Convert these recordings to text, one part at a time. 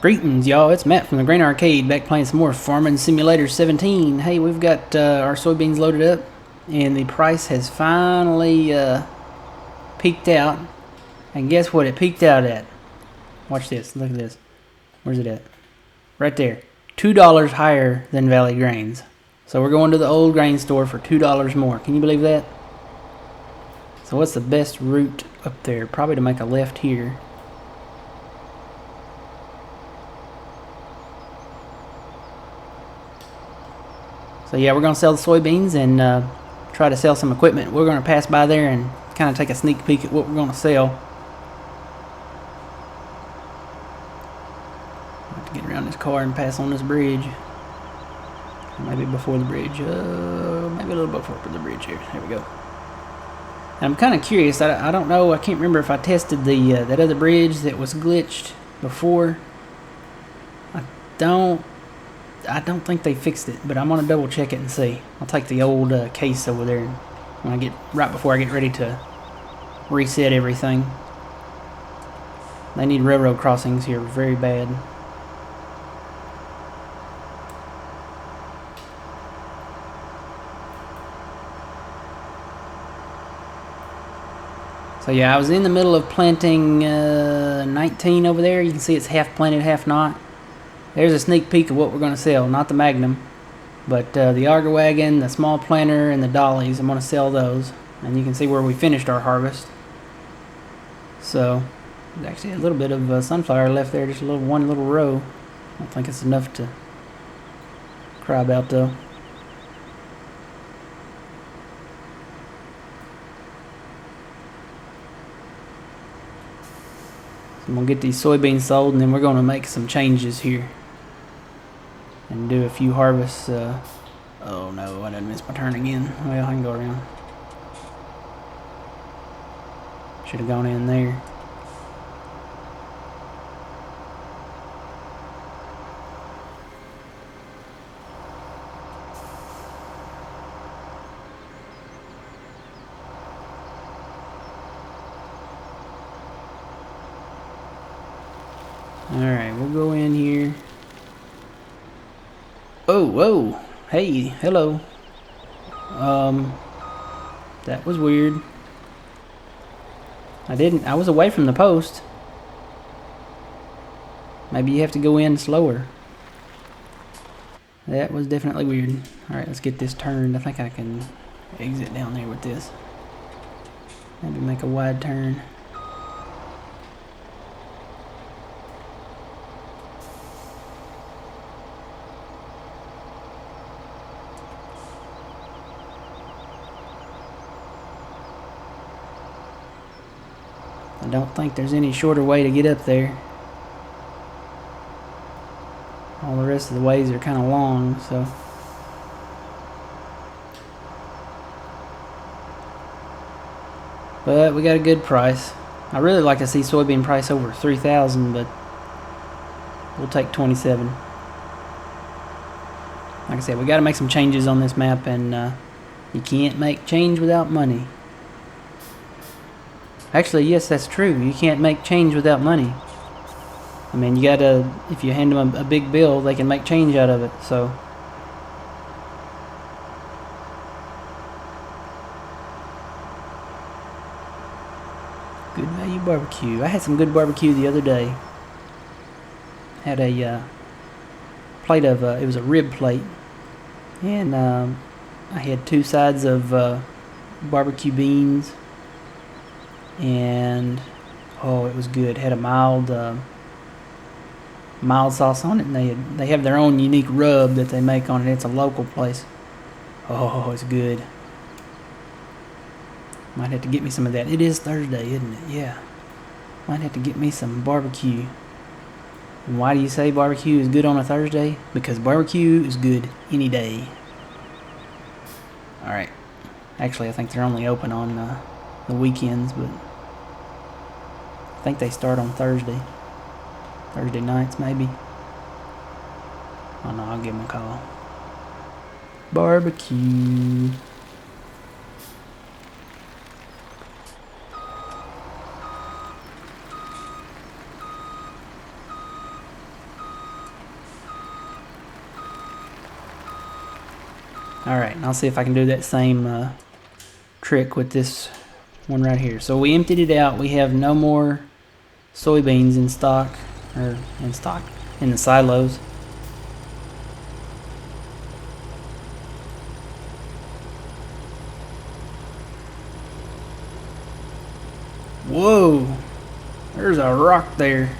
Greetings, y'all. It's Matt from the Grain Arcade, back playing some more Farming Simulator 17. Hey, we've got our soybeans loaded up, and the price has finally peaked out. And guess what it peaked out at? Watch this. Look at this. Where's it at? Right there. $2 higher than Valley Grains. So we're going to the old grain store for $2 more. Can you believe that? So what's the best route up there? Probably to make a left here. So yeah, we're going to sell the soybeans and try to sell some equipment. We're going to pass by there and kind of take a sneak peek at what we're going to sell. I have to get around this car and pass on this bridge. Maybe before the bridge. Maybe a little before the bridge here. There we go. I'm kind of curious. I don't know. I can't remember if I tested the that other bridge that was glitched before. I don't think they fixed it, but I'm gonna double check it and see. I'll take the old case over there when I get right before I get ready to reset everything. They need railroad crossings here very bad. So yeah, I was in the middle of planting 19 over there. You can see it's half planted, half not. There's a sneak peek of what we're going to sell. Not the Magnum, but the auger wagon, the small planter, and the dollies. I'm going to sell those. And you can see where we finished our harvest. So, there's actually a little bit of sunflower left there. Just one little row. I don't think it's enough to cry about, though. So I'm going to get these soybeans sold, and then we're going to make some changes here. And do a few harvests. Oh no, I didn't miss my turn again. Well, I can go around. Should have gone in there. Alright, we'll go in here. Oh, whoa. Hey, hello. That was weird. I was away from the post. Maybe you have to go in slower. That was definitely weird. Alright, let's get this turned. I think I can exit down there with this. Maybe make a wide turn. I don't think there's any shorter way to get up there. All the rest of the ways are kind of long, so. But we got a good price. I really like to see soybean price over 3,000, but we'll take 27. Like I said, we got to make some changes on this map, and you can't make change without money. Actually, yes, that's true. You can't make change without money. I mean, you gotta, if you hand them a big bill, they can make change out of it, so. Good value barbecue. I had some good barbecue the other day. Had a plate of, it was a rib plate. And I had 2 sides of barbecue beans. And oh, it was good. It had a mild sauce on it, and they have their own unique rub that they make on it. It's a local place. Oh, it's good. Might have to get me some of that. It is Thursday, isn't it? Yeah. Might have to get me some barbecue. And why do you say barbecue is good on a Thursday? Because barbecue is good any day. All right. Actually, I think they're only open on the weekends, but I think they start on Thursday nights maybe. Oh no, I'll give them a call. Barbecue. Alright, I'll see if I can do that same trick with this one right here. So we emptied it out. We have no more soybeans in stock, or in the silos. Whoa, there's a rock there.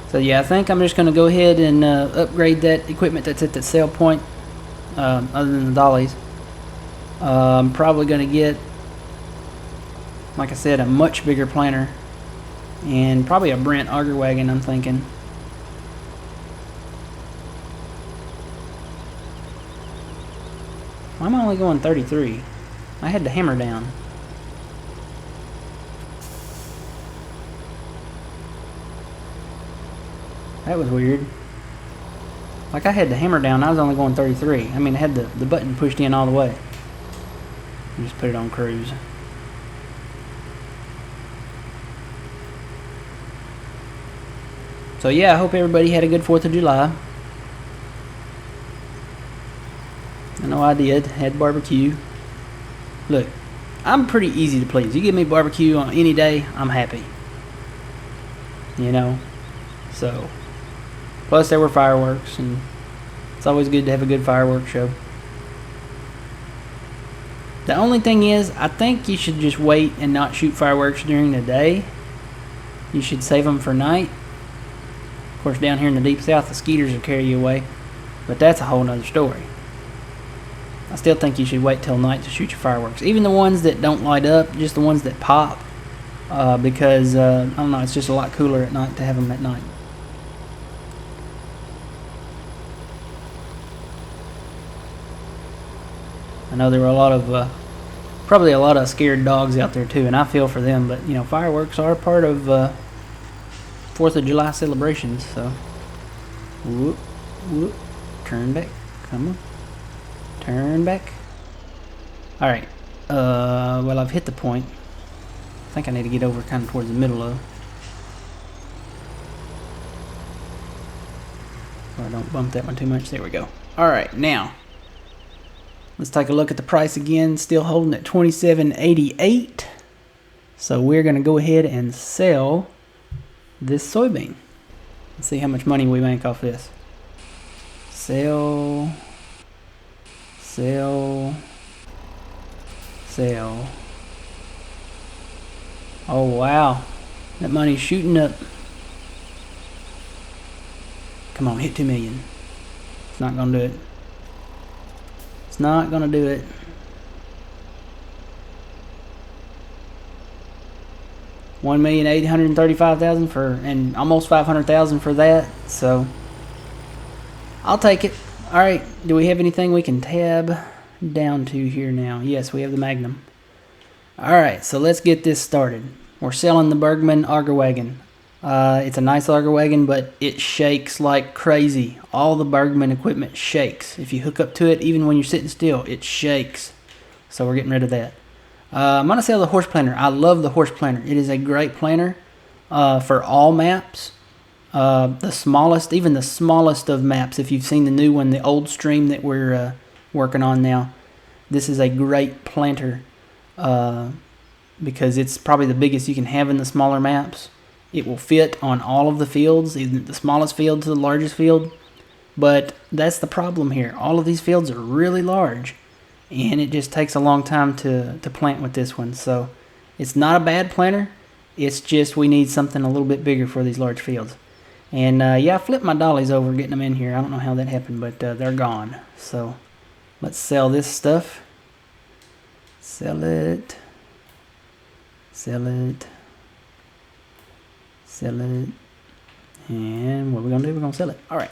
So yeah, I think I'm just going to go ahead and upgrade that equipment that's at the sale point, other than the dollies. I'm probably going to get, like I said, a much bigger planter, and probably a Brent auger wagon, I'm thinking. Why am I only going 33? I had the hammer down. That was weird. Like, I had the hammer down, I was only going 33. I mean, I had the button pushed in all the way. Just put it on cruise. So yeah, I hope everybody had a good 4th of July. I know I did. Had barbecue. Look, I'm pretty easy to please. You give me barbecue on any day, I'm happy. You know? So, plus there were fireworks, and it's always good to have a good fireworks show. The only thing is, I think you should just wait and not shoot fireworks during the day. You should save them for night. Of course, down here in the deep south, the skeeters will carry you away, but that's a whole nother story. I still think you should wait till night to shoot your fireworks. Even the ones that don't light up, just the ones that pop, because, I don't know, it's just a lot cooler at night to have them at night. I know there were a lot of, probably a lot of scared dogs out there too, and I feel for them, but, you know, fireworks are part of 4th of July celebrations, so. Whoop, whoop, turn back, come on. Turn back. Alright, well, I've hit the point. I think I need to get over kind of towards the middle of. So I don't bump that one too much. There we go. Alright, now let's take a look at the price again. Still holding at $27.88. So we're going to go ahead and sell this soybean. Let's see how much money we make off this. Sell. Sell. Sell. Oh wow, that money's shooting up. Come on, hit 2 million. It's not gonna do it. It's not gonna do it. $1,835,000 for, and almost $500,000 for that. So I'll take it. All right. Do we have anything we can tab down to here now? Yes, we have the Magnum. All right. So let's get this started. We're selling the Bergman auger wagon. It's a nice auger wagon, but it shakes like crazy. All the Bergman equipment shakes. If you hook up to it, even when you're sitting still, it shakes. So we're getting rid of that. I'm going to sell the horse planter. I love the horse planter. It is a great planter for all maps. The smallest, even the smallest of maps, if you've seen the new one, the old stream that we're working on now, this is a great planter because it's probably the biggest you can have in the smaller maps. It will fit on all of the fields, even the smallest field to the largest field. But that's the problem here. All of these fields are really large, and it just takes a long time to plant with this one. So it's not a bad planter. It's just we need something a little bit bigger for these large fields. And yeah, I flipped my dollies over getting them in here. I don't know how that happened, but they're gone. So let's sell this stuff. Sell it. Sell it. Sell it. And what we're going to do, we're going to sell it. All right.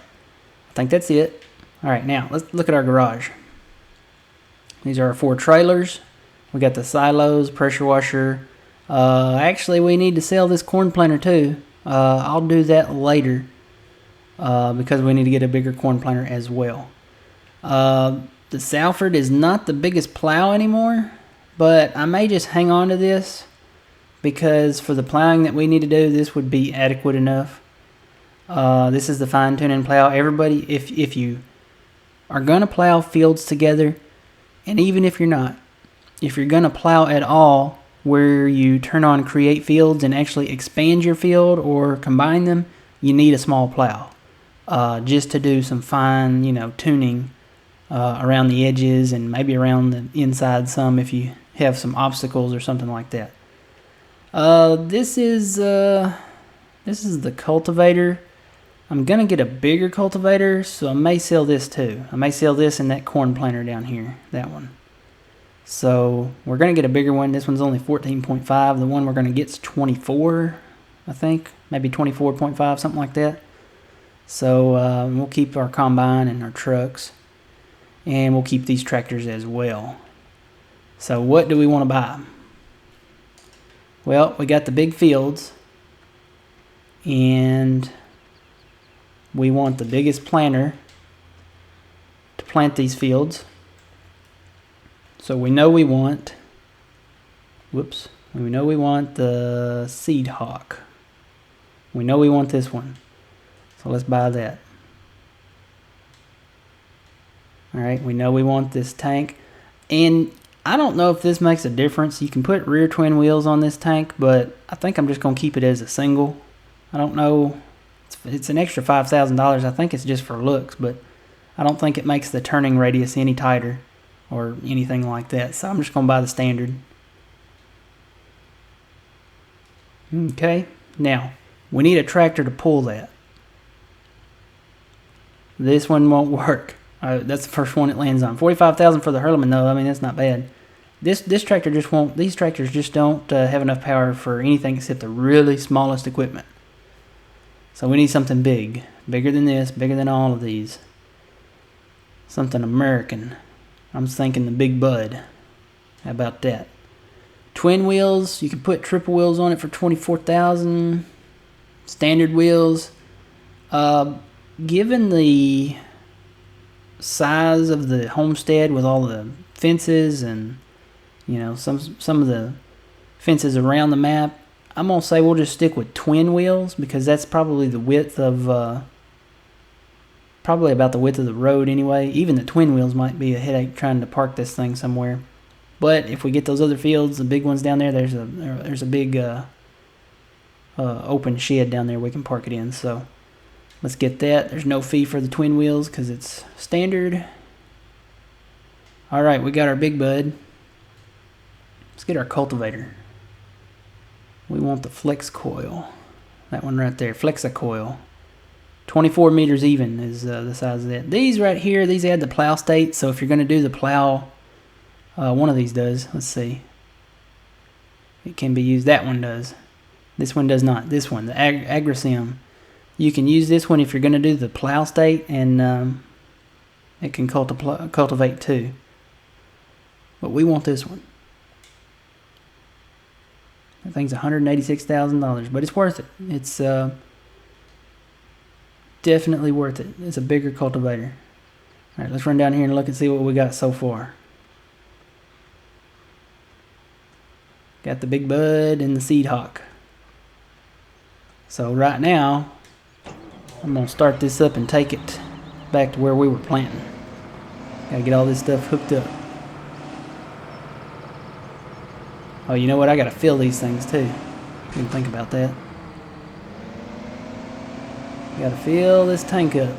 I think that's it. All right, now let's look at our garage. These are our 4 trailers. We got the silos, pressure washer. Actually, we need to sell this corn planter too. I'll do that later because we need to get a bigger corn planter as well. The Salford is not the biggest plow anymore, but I may just hang on to this because for the plowing that we need to do, this would be adequate enough. This is the fine tuning plow. Everybody, if you are going to plow fields together, and even if you're not, if you're going to plow at all, where you turn on create fields and actually expand your field or combine them, you need a small plow. Just to do some fine, tuning around the edges and maybe around the inside some if you have some obstacles or something like that. This is the cultivator. I'm gonna get a bigger cultivator, so I may sell this too. I may sell this and that corn planter down here, that one. So we're gonna get a bigger one. This one's only 14.5. The one we're gonna get's 24, I think, maybe 24.5, something like that. So we'll keep our combine and our trucks, and we'll keep these tractors as well. So what do we want to buy? Well, we got the big fields, and we want the biggest planter to plant these fields. So we know we want, we know we want the Seed Hawk. We know we want this one. So let's buy that. Alright, we know we want this tank. And I don't know if this makes a difference. You can put rear twin wheels on this tank, but I think I'm just going to keep it as a single. I don't know. It's an extra $5,000. I think it's just for looks, but I don't think it makes the turning radius any tighter or anything like that. So I'm just going to buy the standard. Okay, now we need a tractor to pull that. This one won't work. That's the first one it lands on. $45,000 for the Hurleman, though. I mean, that's not bad. This tractor just won't. These tractors just don't have enough power for anything except the really smallest equipment. So we need something big, bigger than this, bigger than all of these. Something American. I'm thinking the Big Bud. How about that? Twin wheels. You can put triple wheels on it for $24,000. Standard wheels. Given the size of the homestead with all the fences and some of the fences around the map, I'm gonna say we'll just stick with twin wheels because that's probably the width of probably about the width of the road anyway. Even the twin wheels might be a headache trying to park this thing somewhere. But if we get those other fields, the big ones down there, there's a big open shed down there we can park it in. So let's get that. There's no fee for the twin wheels because it's standard. Alright, we got our Big Bud. Let's get our cultivator. We want the Flex Coil. That one right there, Flexa Coil. 24 meters even is the size of that. These right here, these add the plow state. So if you're going to do the plow, one of these does. Let's see. It can be used. That one does. This one does not. This one, the AgriSim. You can use this one if you're going to do the plow state, and it can cultivate too. But we want this one. That thing's $186,000, but it's worth it. It's definitely worth it. It's a bigger cultivator. All right, let's run down here and look and see what we got so far. Got the Big Bud and the Seed Hawk. So right now, I'm going to start this up and take it back to where we were planting. Got to get all this stuff hooked up. Oh, you know what? I got to fill these things too. Didn't think about that. Got to fill this tank up.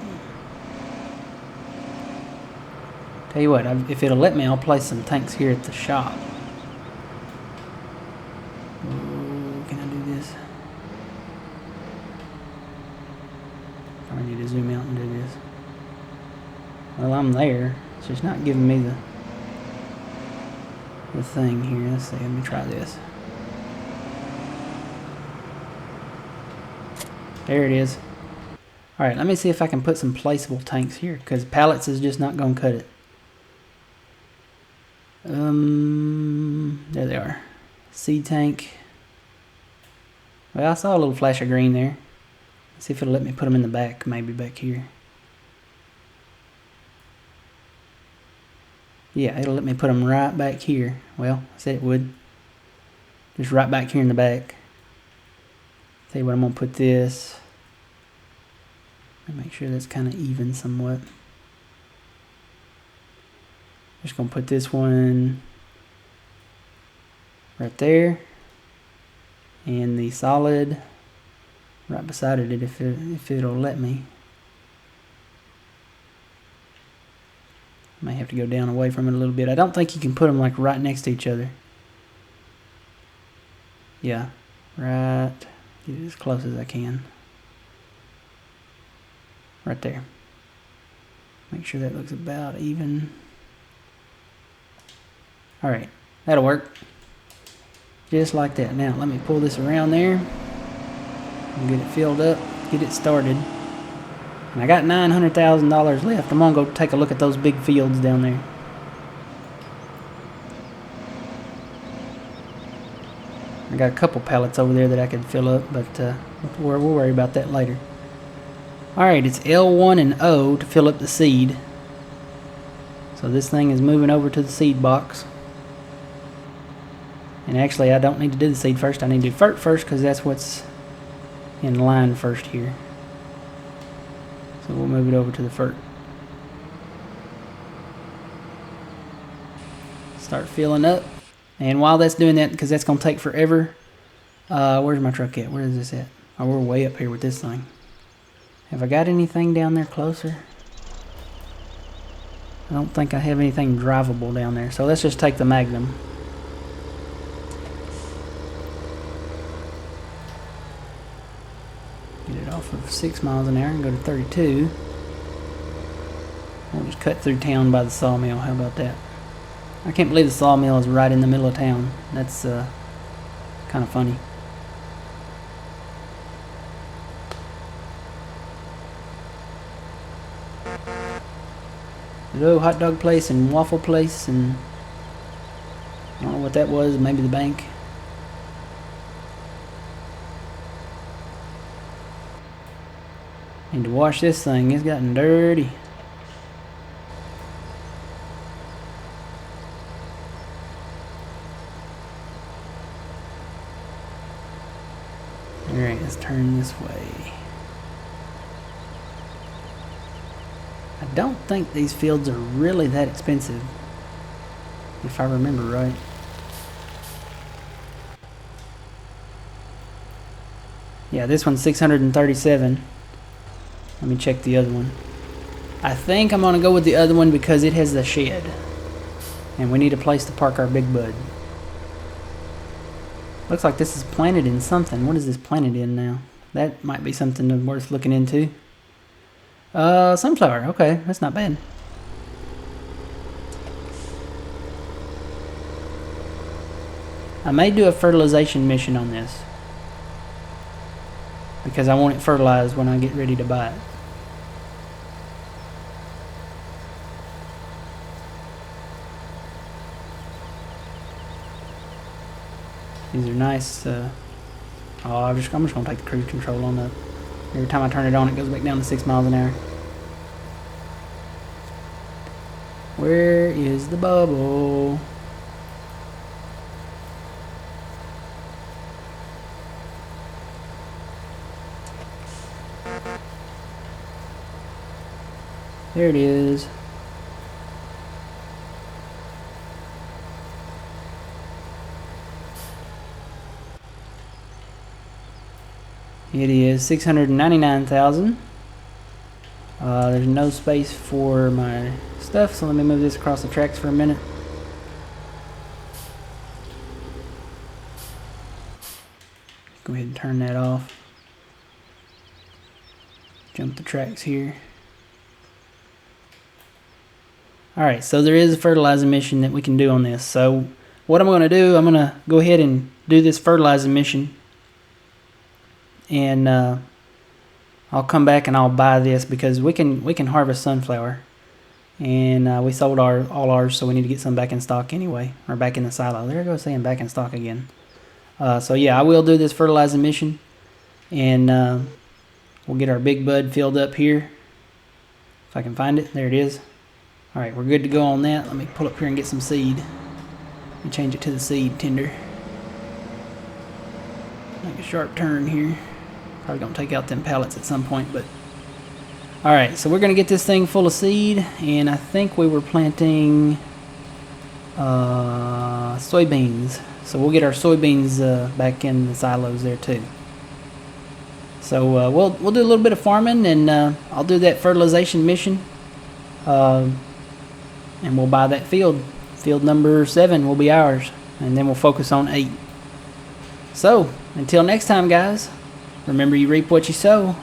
Tell you what, if it'll let me, I'll place some tanks here at the shop. Oh, can I do this? I need to zoom out and do this. Well, I'm there. It's just not giving me the thing here. Let's see. Let me try this. There it is. Alright, let me see if I can put some placeable tanks here, because pallets is just not going to cut it. There they are. Seed tank. Well, I saw a little flash of green there. Let's see if it'll let me put them in the back, maybe back here. Yeah, it'll let me put them right back here. Well, I said it would. Just right back here in the back. Tell you what, I'm going to put this Make sure that's kind of even somewhat. Just gonna put this one right there, and the solid right beside it if it'll let me. May have to go down away from it a little bit. I don't think you can put them like right next to each other. Yeah, right. Get it as close as I can. Right there. Make sure that looks about even. Alright, that'll work. Just like that. Now, let me pull this around there and get it filled up, get it started. And I got $900,000 left. I'm going to go take a look at those big fields down there. I got a couple pallets over there that I could fill up, but we'll worry about that later. Alright, it's L1 and O to fill up the seed. So this thing is moving over to the seed box. And actually, I don't need to do the seed first. I need to do FERT first because that's what's in line first here. So we'll move it over to the FERT. Start filling up. And while that's doing that, because that's going to take forever, where's my truck at? Where is this at? Oh, we're way up here with this thing. Have I got anything down there closer? I don't think I have anything drivable down there. So let's just take the Magnum. Get it off of 6 miles an hour and go to 32. We'll just cut through town by the sawmill. How about that? I can't believe the sawmill is right in the middle of town. That's kind of funny. Hello, hot dog place and waffle place, and I don't know what that was. Maybe the bank. Need to wash this thing. It's gotten dirty. Alright, let's turn this way. I don't think these fields are really that expensive, if I remember right. Yeah, this one's $637. Let me check the other one. I think I'm gonna go with the other one because it has the shed, and we need a place to park our big bud. Looks like this is planted in something. What is this planted in now? That might be something worth looking into. Sunflower. Okay, that's not bad. I may do a fertilization mission on this because I want it fertilized when I get ready to buy it. These are nice. I'm just gonna take the cruise control on that. Every time I turn it on, it goes back down to 6 miles an hour. Where is the bubble? There it is. It is 699,000. There's no space for my stuff, so let me move this across the tracks for a minute. Go ahead and turn that off. Jump the tracks here. Alright, so there is a fertilizing mission that we can do on this. So what I'm going to do, I'm going to go ahead and do this fertilizing mission. And I'll come back and I'll buy this because we can harvest sunflower, and we sold all ours, so we need to get some back in stock anyway, or back in the silo. There I go saying back in stock again. So yeah, I will do this fertilizing mission, and we'll get our big bud filled up here if I can find it. There it is. All right, we're good to go on that. Let me pull up here and get some seed. Let me change it to the seed tender. Make a sharp turn here. Probably gonna take out them pallets at some point, but Alright, so we're going to get this thing full of seed, and I think we were planting soybeans. So we'll get our soybeans back in the silos there too. So we'll do a little bit of farming, and I'll do that fertilization mission, and we'll buy that field. Field number 7 will be ours, and then we'll focus on 8. So until next time, guys, remember you reap what you sow.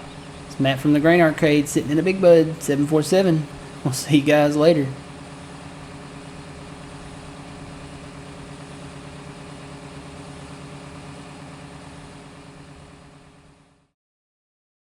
It's Matt from the Grain Arcade, sitting in a Big Bud 747. We'll see you guys later.